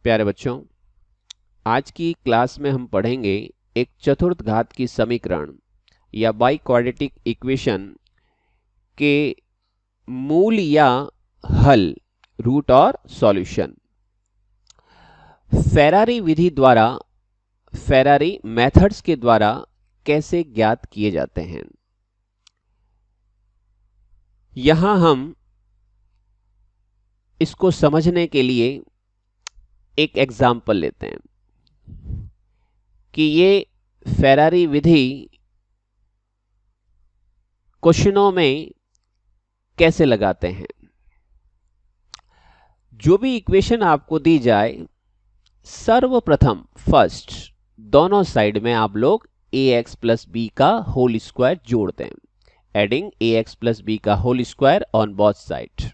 प्यारे बच्चों, आज की क्लास में हम पढ़ेंगे एक चतुर्थ घात की समीकरण या बाई क्वाड्रेटिक इक्वेशन के मूल या हल, रूट और सॉल्यूशन। फेरारी विधि द्वारा, फेरारी मेथड्स के द्वारा कैसे ज्ञात किए जाते हैं। यहां हम इसको समझने के लिए एक एग्जाम्पल लेते हैं कि ये फेरारी विधि क्वेश्चनों में कैसे लगाते हैं। जो भी इक्वेशन आपको दी जाए, सर्वप्रथम फर्स्ट दोनों साइड में आप लोग ax प्लस बी का होल स्क्वायर जोड़ दें, एडिंग ax प्लस बी का whole square on both side.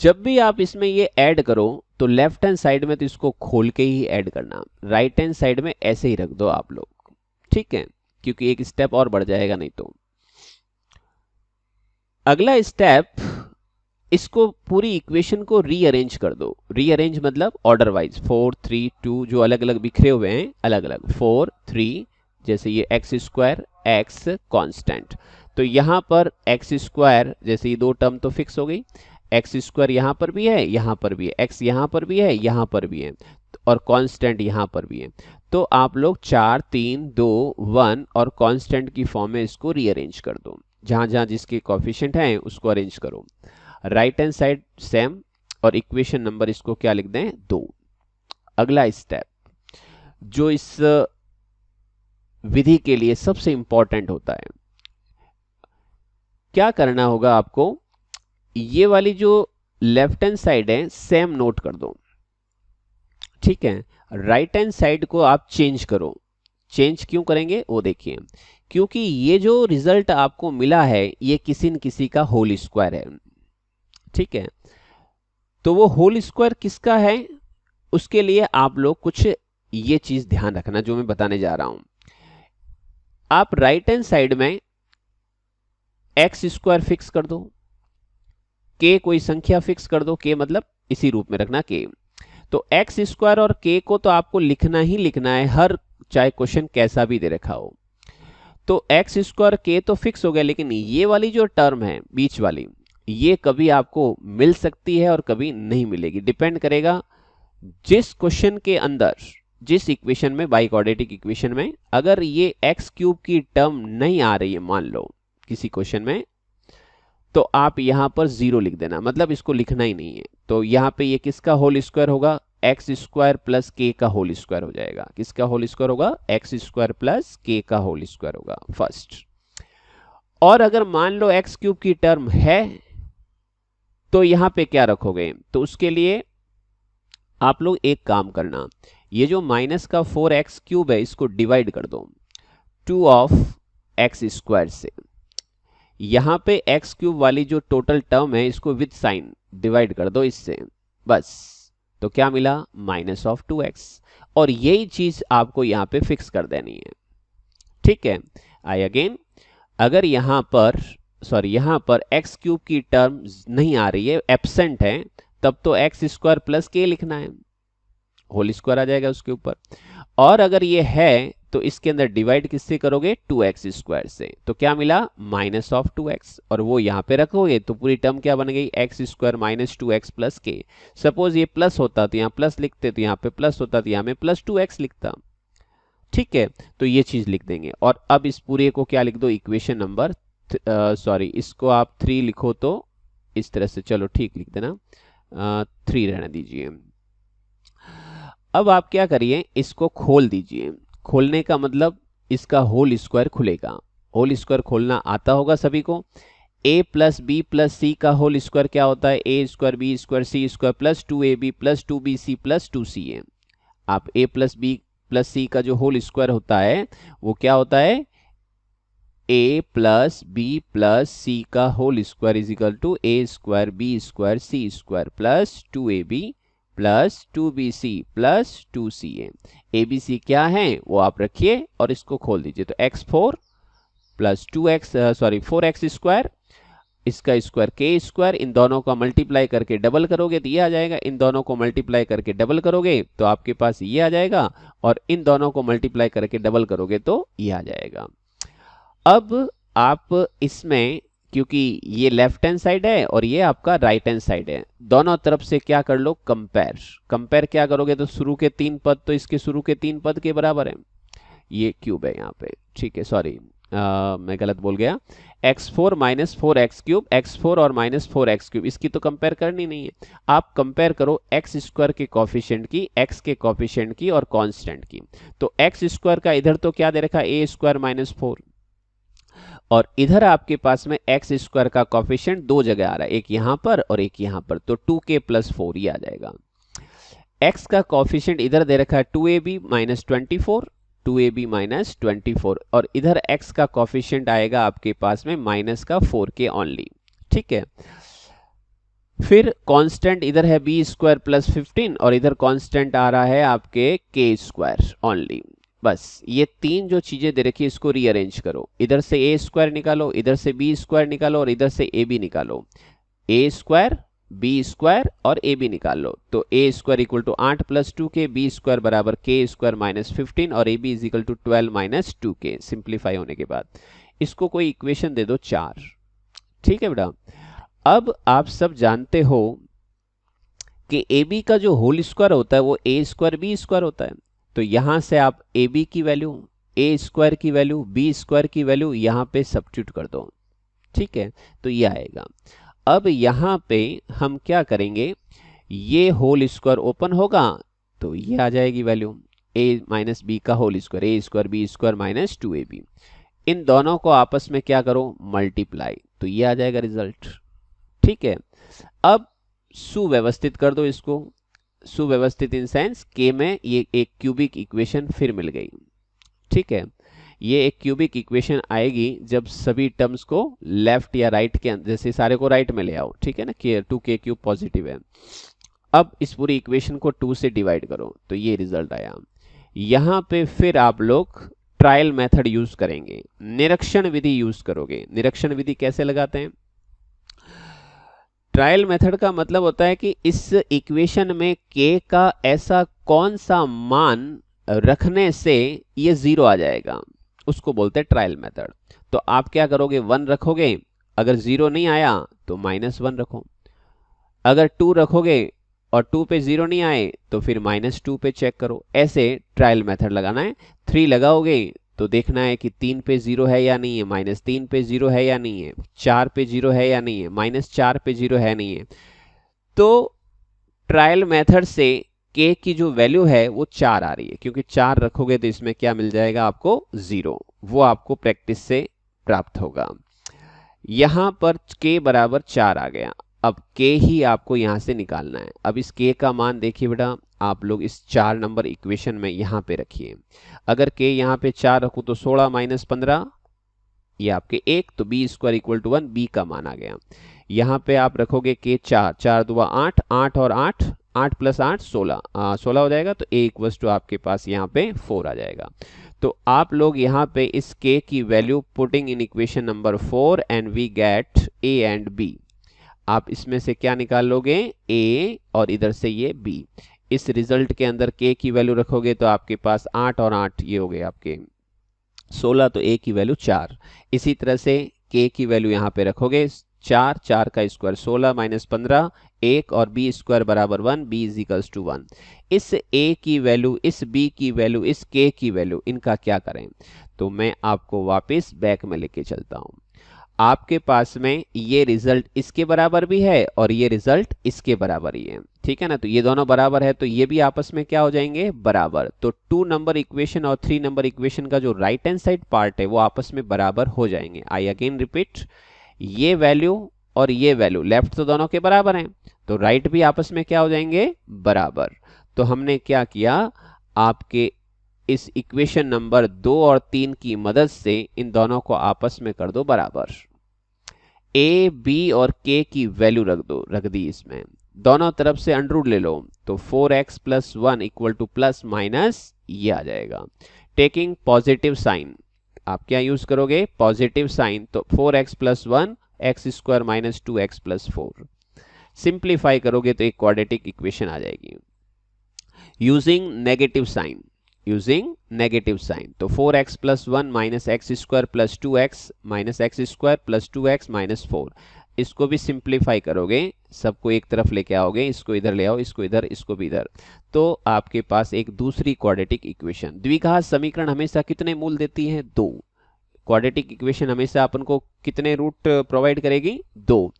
जब भी आप इसमें ये ऐड करो तो लेफ्ट हैंड साइड में तो इसको खोल के ही ऐड करना, राइट हैंड साइड में ऐसे ही रख दो आप लोग, ठीक है, क्योंकि एक स्टेप और बढ़ जाएगा नहीं तो। अगला स्टेप, इसको पूरी इक्वेशन को रीअरेंज कर दो। रीअरेंज मतलब ऑर्डर वाइज, 4 3 2 जो अलग अलग बिखरे हुए हैं, अलग अलग 4 3, जैसे ये एक्स स्क्वायर एक्स कांस्टेंट, तो यहां पर एक्स स्क्वायर, जैसे ये दो टर्म तो फिक्स हो गई, एक्स स्क्वायर यहां पर भी है, यहां पर भी है, एक्स यहां पर भी है, यहां पर भी है, और कांस्टेंट यहां पर भी है। तो आप लोग 4 3 2 1 और कांस्टेंट की फॉर्म में इसको रीअरेंज कर दो, जहां जहां जिसके कोएफिशिएंट हैं उसको अरेंज करो। राइट हैंड साइड सेम, और इक्वेशन नंबर इसको क्या लिख दें, 2। अगला स्टेप जो इस विधि के लिए सबसे इंपॉर्टेंट होता है, क्या करना होगा आपको, ये वाली जो लेफ्ट हैंड साइड है सेम नोट कर दो, ठीक है। राइट हैंड साइड को आप चेंज करो। चेंज क्यों करेंगे वो देखिए, क्योंकि ये जो रिजल्ट आपको मिला है ये किसी न किसी का होल स्क्वायर है, ठीक है। तो वो होल स्क्वायर किसका है, उसके लिए आप लोग कुछ ये चीज ध्यान रखना जो मैं बताने जा रहा हूं। आप राइट हैंड साइड में एक्स स्क्वायर फिक्स कर दो, के कोई संख्या फिक्स कर दो, के मतलब इसी रूप में रखना के। तो एक्स स्क्वायर और के को तो आपको लिखना ही लिखना है, हर चाहे क्वेश्चन कैसा भी दे रखा हो। तो एक्स स्क्वायर के तो फिक्स हो गया, लेकिन ये वाली जो टर्म है बीच वाली, ये कभी आपको मिल सकती है और कभी नहीं मिलेगी। डिपेंड करेगा जिस क्वेश्चन के अंदर, जिस इक्वेशन में, बाई क्वाड्रेटिक इक्वेशन में अगर ये एक्स क्यूब की टर्म नहीं आ रही है मान लो किसी क्वेश्चन में, तो आप यहां पर 0 लिख देना, मतलब इसको लिखना ही नहीं है। तो यहां पे ये किसका होल स्क्वायर होगा, एक्स स्क्वायर प्लस के का होल स्क्वायर हो जाएगा। किसका होल स्क्वायर होगा, एक्स स्क्वायर प्लस के का होल स्क्वायर होगा फर्स्ट। और अगर मान लो एक्स क्यूब की टर्म है तो यहां पे क्या रखोगे, तो उसके लिए आप लोग एक काम करना, ये जो माइनस का 4x क्यूब है इसको डिवाइड कर दो 2 ऑफ एक्स स्क्वायर से। यहां पे एक्स क्यूब वाली जो टोटल टर्म है इसको विद साइन डिवाइड कर दो इससे, बस। तो क्या मिला, माइनस ऑफ 2x, और यही चीज आपको यहां पे फिक्स कर देनी है, ठीक है। आई अगेन, अगर यहां पर एक्स क्यूब की टर्म नहीं आ रही है, एब्सेंट है, तब तो एक्स स्क्वायर प्लस के लिखना है, होल स्क्वायर आ जाएगा उसके ऊपर। और अगर ये है तो इसके अंदर डिवाइड किससे करोगे, 2x स्क्वायर से। तो क्या मिला, माइनस ऑफ 2x, और वो यहां पे रखोगे तो पूरी टर्म क्या बन गई, x square minus 2x plus के। सपोज ये प्लस होता तो यहां प्लस लिखते, तो यहां पे प्लस होता तो यहां में प्लस 2x लिखता, ठीक है। तो ये चीज लिख देंगे, और अब इस पूरे को क्या लिख दो, इक्वेशन नंबर इसको आप 3 लिखो तो इस तरह से, चलो ठीक लिख देना, 3 रहने दीजिए। अब आप क्या करिए, इसको खोल दीजिए। खोलने का मतलब इसका होल स्क्वायर खुलेगा। होल स्क्वायर खोलना आता होगा सभी को। a प्लस बी प्लस सी का होल स्क्वायर क्या होता है, a square B square C square plus 2ab plus 2bc plus 2ca। आप a प्लस बी प्लस सी का जो होल स्क्वायर होता है वो क्या होता है, a प्लस बी प्लस सी का whole square is equal to a square B square C square plus 2ab plus 2bc plus 2ca। abc क्या है वो आप रखिए और इसको खोल दीजिए, तो x4 प्लस 4x स्क्वायर इसका स्क्वायर के स्क्वायर, इन दोनों का मल्टीप्लाई करके डबल करोगे तो ये आ जाएगा, इन दोनों को मल्टीप्लाई करके डबल करोगे तो आपके पास ये आ जाएगा, और इन दोनों को मल्टीप्लाई करके डबल करोगे तो ये आ जाएगा। अब आप इसमें, क्योंकि ये लेफ्ट हैंड साइड है और ये आपका राइट हैंड साइड है, दोनों तरफ से क्या कर लो, कंपेयर। कंपेयर क्या करोगे तो शुरू के 3 पद तो इसके शुरू के 3 पद के बराबर है, ये क्यूब है यहाँ पे, ठीक है, सॉरी मैं गलत बोल गया, x4 minus 4x cube, x4 और माइनस 4x क्यूब, इसकी तो कंपेयर करनी नहीं है। आप कंपेयर करो एक्स स्क्वायर के कॉफिशिएंट की, x के कॉफिशिएंट की और कांस्टेंट की। तो एक्स स्क्वायर का इधर तो क्या दे रखा है, a स्क्वायर माइनस 4, और इधर आपके पास में एक्स स्क्वायर का कॉफिशिएंट दो जगह आ रहा है, एक यहां पर और एक यहां पर, तो 2k प्लस 4 ये आ जाएगा। x का कॉफिशिएंट इधर दे रखा है 2ab माइनस 24, 2ab माइनस 24, और इधर x का कॉफिशिएंट आएगा आपके पास में माइनस का 4k ओनली, ठीक है। फिर कांस्टेंट इधर है b स्क्वायर प्लस 15, और इधर कांस्टेंट आ रहा है आपके k स्क्वायर ओनली। बस ये तीन जो चीजें दे रखी है इसको रीअरेंज करो, इधर से a स्क्वायर निकालो, इधर से b स्क्वायर निकालो और इधर से ab निकालो, a स्क्वायर b स्क्वायर और ab निकाल लो, तो a square equal to 8 plus 2k, b square बराबर k स्क्वायर माइनस 15 और ab is equal to 12 minus 2k। Simplify होने के बाद इसको कोई इक्वेशन दे दो 4, ठीक है बेटा। अब आप सब जानते हो कि ab का जो होल स्क्वायर होता है वो a स्क्वायर b स्क्वायर होता है, तो यहां से आप ab की वैल्यू, a स्क्वायर की वैल्यू, b स्क्वायर की वैल्यू यहां पे सब्स्टिट्यूट कर दो, ठीक है, तो ये आएगा। अब यहां पे हम क्या करेंगे, ये होल स्क्वायर ओपन होगा तो ये आ जाएगी वैल्यू a माइनस बी का whole square, a square b square minus 2ab, इन दोनों को आपस में क्या करो, मल्टीप्लाई, तो ये आ जाएगा रिजल्ट, ठीक है। अब सुव्यवस्थित कर दो इसको, सुव्यवस्थित इन सेंस के में ये एक क्यूबिक इक्वेशन फिर मिल गई, ठीक है। ये एक क्यूबिक इक्वेशन आएगी जब सभी टर्म्स को लेफ्ट या राइट के अंदर, जैसे सारे को राइट में ले आओ, ठीक है ना, कि 2k क्यूब पॉजिटिव है। अब इस पूरी इक्वेशन को 2 से डिवाइड करो तो ये रिजल्ट आया। यहां पे फिर आप लोग ट्रायल मेथड यूज करेंगे, निरीक्षण विधि यूज करोगे। निरीक्षण विधि कैसे लगाते हैं, ट्रायल मेथड का मतलब होता है कि इस इक्वेशन में k का ऐसा कौन सा मान रखने से ये 0 आ जाएगा, उसको बोलते हैं ट्रायल मेथड। तो आप क्या करोगे, 1 रखोगे, अगर 0 नहीं आया तो -1 रखो, अगर 2 रखोगे और 2 पे 0 नहीं आए तो फिर -2 पे चेक करो, ऐसे ट्रायल मेथड लगाना है। 3 लगाओगे तो देखना है कि 3 पे 0 है या नहीं है, -3 पे 0 है या नहीं है, 4 पे 0 है या नहीं है, -4 पे 0 है नहीं है। तो ट्रायल मेथड से k की जो वैल्यू है वो 4 आ रही है, क्योंकि 4 रखोगे तो इसमें क्या मिल जाएगा आपको, 0, वो आपको प्रैक्टिस से प्राप्त होगा। यहां पर k बराबर 4 आ गया, अब k ही आपको यहां से निकालना है। अब इस k का मान देखिए बेटा, आप लोग इस 4 नंबर इक्वेशन में यहां पे रखिए। अगर k यहां पे 4 रखूं तो 16 माइनस 15 ये आपके 1, तो b square equal to 1, b का मान आ गया। यहां पे आप रखोगे k 4, 4 दुआ 8, 8 और 8, 8 प्लस 8 16, 16 हो जाएगा, तो a इक्वल्स टू आपके पास यहाँ पे 4 आ जाएगा। तो आप लोग यहाँ पे इस k की value putting in equation number 4 and we get a and b। आप इसमें से क्या निकाल लोगे, a और इधर से ये b। इस रिजल्ट के अंदर k की वैल्यू रखोगे तो आपके पास 8 और 8 ये हो गए आपके 16, तो a की वैल्यू 4। इसी तरह से k की वैल्यू यहाँ पे रखोगे 4, 4 का स्क्वायर 16 माइनस 15 1 और b स्क्वायर बराबर 1, b इज इक्वल्स टू 1। इस a की वैल्यू, इस b की वैल्यू, इस k की वैल्यू, इनका क्या करें, तो मैं आपको वापस बैक में लेके चलता हूं। आपके पास में ये रिजल्ट इसके बराबर भी है और ये रिजल्ट इसके बराबर ही है, ठीक है ना, तो ये दोनों बराबर है तो ये भी आपस में क्या हो जाएंगे, बराबर। तो 2 नंबर इक्वेशन और 3 नंबर इक्वेशन का जो राइट हैंड साइड पार्ट है वो आपस में बराबर हो जाएंगे। आई अगेन रिपीट, ये वैल्यू और ये वैल्यू लेफ्ट तो दोनों के बराबर हैं, तो राइट भी आपस में क्या हो जाएंगे, बराबर। तो हमने क्या किया, आपके इस इक्वेशन नंबर 2 और 3 की मदद से इन दोनों को आपस में कर दो बराबर। a, b और k की वैल्यू रख दी इसमें, दोनों तरफ से अंडर रूट ले लो, तो 4x plus 1 equal two plus minus ये आ जाएगा। टेकिंग पॉजिटिव साइन, आप क्या यूज करोगे, पॉजिटिव साइन, तो 4x plus 1 x square minus 2x plus 4। Simplify करोगे तो एक क्वाड्रेटिक इक्वेशन आ जाएगी using negative sign, using negative sign. तो 4x plus 1 minus x square plus 2x minus x square plus 2x minus 4, इसको भी simplify करोगे, सबको एक तरफ लेके आओगे, इसको इधर ले आओ, इसको इधर, इसको भी इधर, तो आपके पास एक दूसरी क्वाड्रेटिक इक्वेशन। द्विघात समीकरण हमेशा कितने मूल देती है? 2। क्वाड्रेटिक इक्वेशन हमेशा अपन को कितने रूट प्रोवाइड करेगी? 2।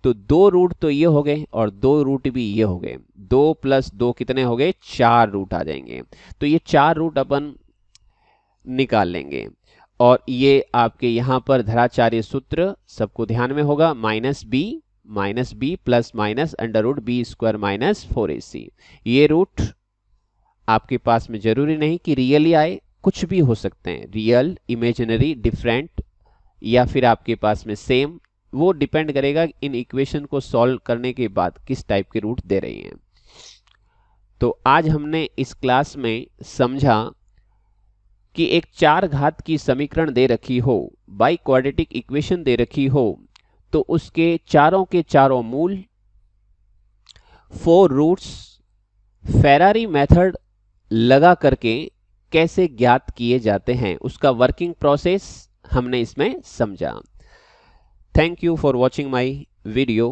तो 2 रूट तो ये हो गए और 2 रूट भी ये हो गए, 2 प्लस 2 कितने हो गए? 4 रूट आ जाएंगे। तो ये 4 रूट अपन निकाल लेंगे और ये आपके यहां पर धराचार्य सूत्र सबको ध्यान में होगा, minus b plus minus under root b square minus 4ac। ये रूट आपके पास में जरूरी नहीं कि रियली आए, कुछ भी हो सकते हैं, रियल, इमेजिनरी, डिफरेंट, या फिर आपके पास में सेम, वो डिपेंड करेगा इन इक्वेशन को सॉल्व करने के बाद किस टाइप के रूट दे रही हैं। तो आज हमने इस क्लास में समझा कि एक 4 घात की समीकरण दे रखी हो, बाई क्वाड्रेटिक इक्वेशन दे रखी हो, तो उसके चारों के चारों मूल, 4 रूट्स, फेरारी मेथड लगा करके कैसे ज्ञात किए जाते हैं, उसका वर्किंग प्रोसेस हमने इसमें समझा। Thank you for watching my video.